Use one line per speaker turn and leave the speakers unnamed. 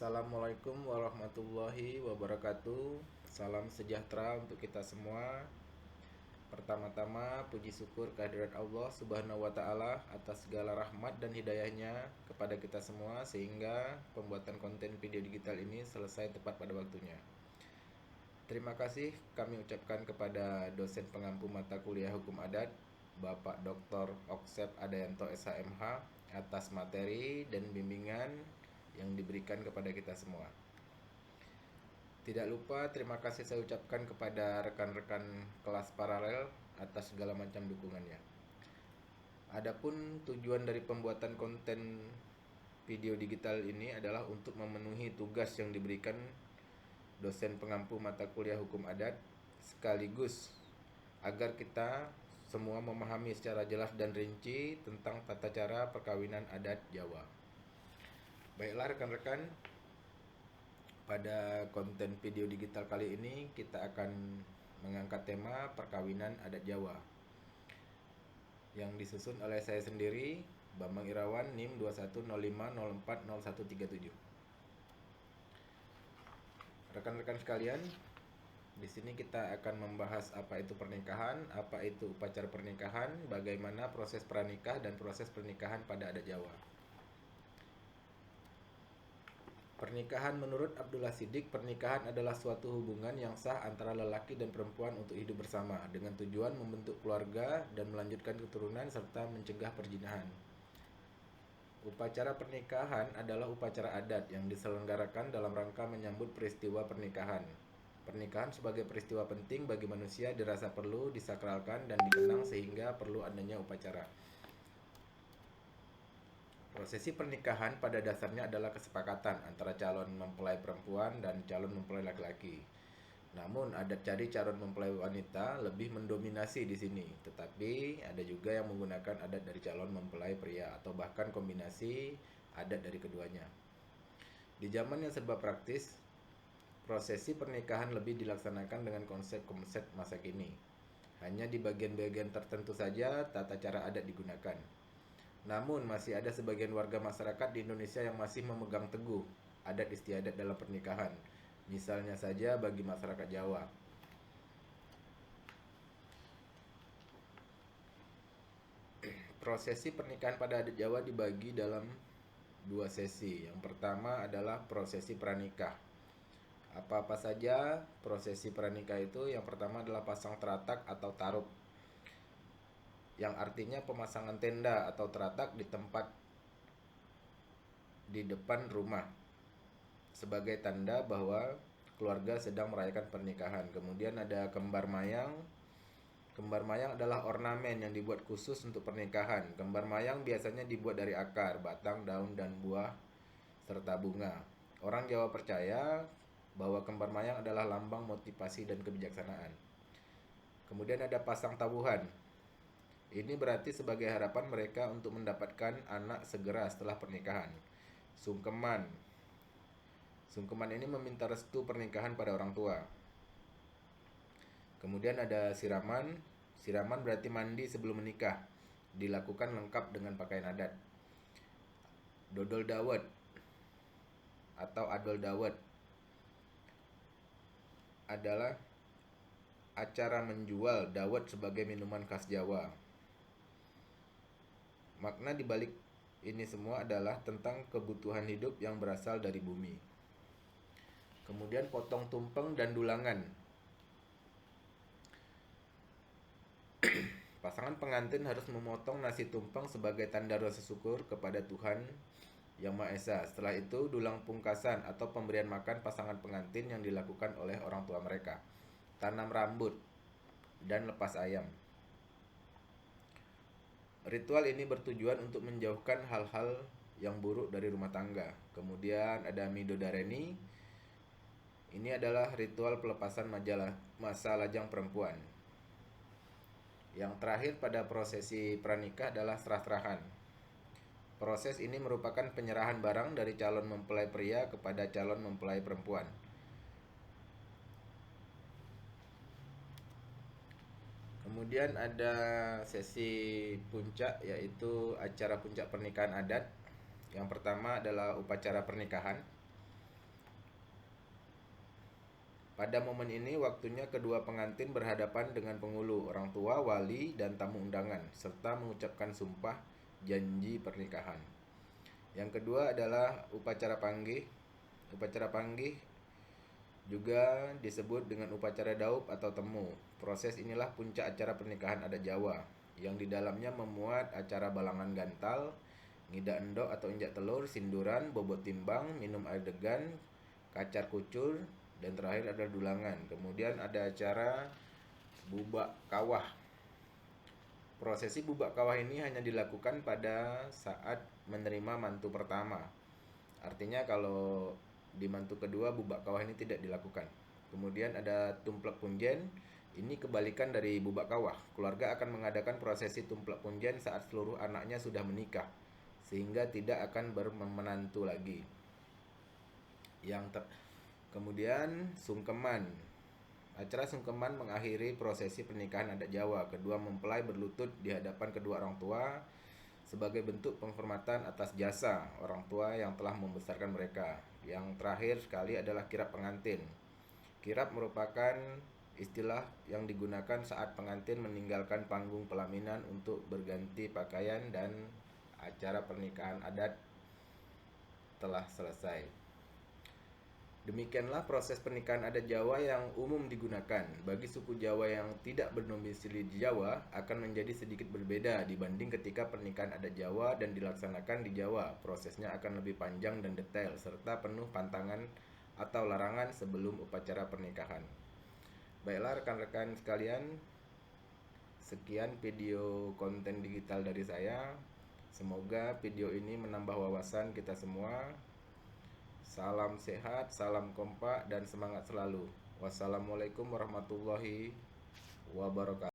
Assalamualaikum warahmatullahi wabarakatuh. Salam sejahtera untuk kita semua. Pertama-tama puji syukur kehadirat Allah Subhanahu wa taala atas segala rahmat dan hidayahnya kepada kita semua sehingga pembuatan konten video digital ini selesai tepat pada waktunya. Terima kasih kami ucapkan kepada dosen pengampu mata kuliah Hukum Adat Bapak Dr. Oksep Adayanto SHMH atas materi dan bimbingan yang diberikan kepada kita semua. Tidak lupa terima kasih saya ucapkan kepada rekan-rekan kelas paralel atas segala macam dukungannya. Adapun tujuan dari pembuatan konten video digital ini adalah untuk memenuhi tugas yang diberikan dosen pengampu mata kuliah Hukum Adat, sekaligus agar kita semua memahami secara jelas dan rinci tentang tata cara perkawinan adat Jawa. Baiklah rekan-rekan, pada konten video digital kali ini kita akan mengangkat tema perkawinan adat Jawa yang disusun oleh saya sendiri, Bambang Irawan, NIM 2105040137. Rekan-rekan sekalian, di sini kita akan membahas apa itu pernikahan, apa itu upacara pernikahan, bagaimana proses pranikah dan proses pernikahan pada adat Jawa. Pernikahan menurut Abdullah Siddiq, pernikahan adalah suatu hubungan yang sah antara lelaki dan perempuan untuk hidup bersama dengan tujuan membentuk keluarga dan melanjutkan keturunan serta mencegah perzinahan. Upacara pernikahan adalah upacara adat yang diselenggarakan dalam rangka menyambut peristiwa pernikahan. Pernikahan sebagai peristiwa penting bagi manusia dirasa perlu disakralkan dan dikenang sehingga perlu adanya upacara. Prosesi pernikahan pada dasarnya adalah kesepakatan antara calon mempelai perempuan dan calon mempelai laki-laki. Namun adat cari calon mempelai wanita lebih mendominasi di sini, tetapi ada juga yang menggunakan adat dari calon mempelai pria atau bahkan kombinasi adat dari keduanya. Di zaman yang serba praktis, prosesi pernikahan lebih dilaksanakan dengan konsep-konsep masa kini. Hanya di bagian-bagian tertentu saja tata cara adat digunakan. Namun masih ada sebagian warga masyarakat di Indonesia yang masih memegang teguh adat istiadat dalam pernikahan. Misalnya saja bagi masyarakat Jawa. Prosesi pernikahan pada adat Jawa dibagi dalam dua sesi. Yang pertama adalah prosesi pranikah. Apa-apa saja prosesi pranikah itu? Yang pertama adalah pasang teratak atau tarup, yang artinya pemasangan tenda atau teratak di tempat di depan rumah sebagai tanda bahwa keluarga sedang merayakan pernikahan. Kemudian ada kembar mayang. Kembar mayang adalah ornamen yang dibuat khusus untuk pernikahan. Kembar mayang biasanya dibuat dari akar, batang, daun, dan buah serta bunga. Orang Jawa percaya bahwa kembar mayang adalah lambang motivasi dan kebijaksanaan. Kemudian ada pasang tabuhan. Ini berarti sebagai harapan mereka untuk mendapatkan anak segera setelah pernikahan. Sungkeman. Sungkeman ini meminta restu pernikahan pada orang tua. Kemudian ada siraman. Siraman berarti mandi sebelum menikah. Dilakukan lengkap dengan pakaian adat. Dodol dawet atau adol dawet adalah acara menjual dawet sebagai minuman khas Jawa. Makna dibalik ini semua adalah tentang kebutuhan hidup yang berasal dari bumi. Kemudian potong tumpeng dan dulangan. Pasangan pengantin harus memotong nasi tumpeng sebagai tanda rasa syukur kepada Tuhan Yang Maha Esa. Setelah itu dulang pungkasan atau pemberian makan pasangan pengantin yang dilakukan oleh orang tua mereka. Tanam rambut dan lepas ayam. Ritual ini bertujuan untuk menjauhkan hal-hal yang buruk dari rumah tangga. Kemudian ada Midodareni. Ini adalah ritual pelepasan masa lajang perempuan. Yang terakhir pada prosesi pranikah adalah serah-serahan. Proses ini merupakan penyerahan barang dari calon mempelai pria kepada calon mempelai perempuan. Kemudian ada sesi puncak, yaitu acara puncak pernikahan adat. Yang pertama adalah upacara pernikahan. Pada momen ini waktunya kedua pengantin berhadapan dengan penghulu, orang tua, wali, dan tamu undangan, serta mengucapkan sumpah janji pernikahan. Yang kedua adalah upacara panggih. Upacara panggih juga disebut dengan upacara daup atau temu. Proses inilah puncak acara pernikahan adat Jawa, yang di dalamnya memuat acara balangan gantal, ngidak endok atau injak telur, sinduran, bobot timbang, minum air degan, kacar kucur, dan terakhir ada dulangan. Kemudian ada acara bubak kawah. Prosesi bubak kawah ini hanya dilakukan pada saat menerima mantu pertama. Artinya kalau di mantu kedua bubak kawah ini tidak dilakukan. Kemudian ada tumplek punjen. Ini kebalikan dari bubak kawah. Keluarga akan mengadakan prosesi tumplek punjen saat seluruh anaknya sudah menikah, sehingga tidak akan bermenantu lagi. Kemudian sungkeman. Acara sungkeman mengakhiri prosesi pernikahan adat Jawa. Kedua mempelai berlutut di hadapan kedua orang tua sebagai bentuk penghormatan atas jasa orang tua yang telah membesarkan mereka. Yang terakhir sekali adalah kirap pengantin. Kirap merupakan istilah yang digunakan saat pengantin meninggalkan panggung pelaminan untuk berganti pakaian dan acara pernikahan adat telah selesai. Demikianlah proses pernikahan adat Jawa yang umum digunakan. Bagi suku Jawa yang tidak berdomisili di Jawa akan menjadi sedikit berbeda dibanding ketika pernikahan adat Jawa dan dilaksanakan di Jawa. Prosesnya akan lebih panjang dan detail serta penuh pantangan atau larangan sebelum upacara pernikahan. Baiklah rekan-rekan sekalian, sekian video konten digital dari saya. Semoga video ini menambah wawasan kita semua. Salam sehat, salam kompak, dan semangat selalu. Wassalamualaikum warahmatullahi wabarakatuh.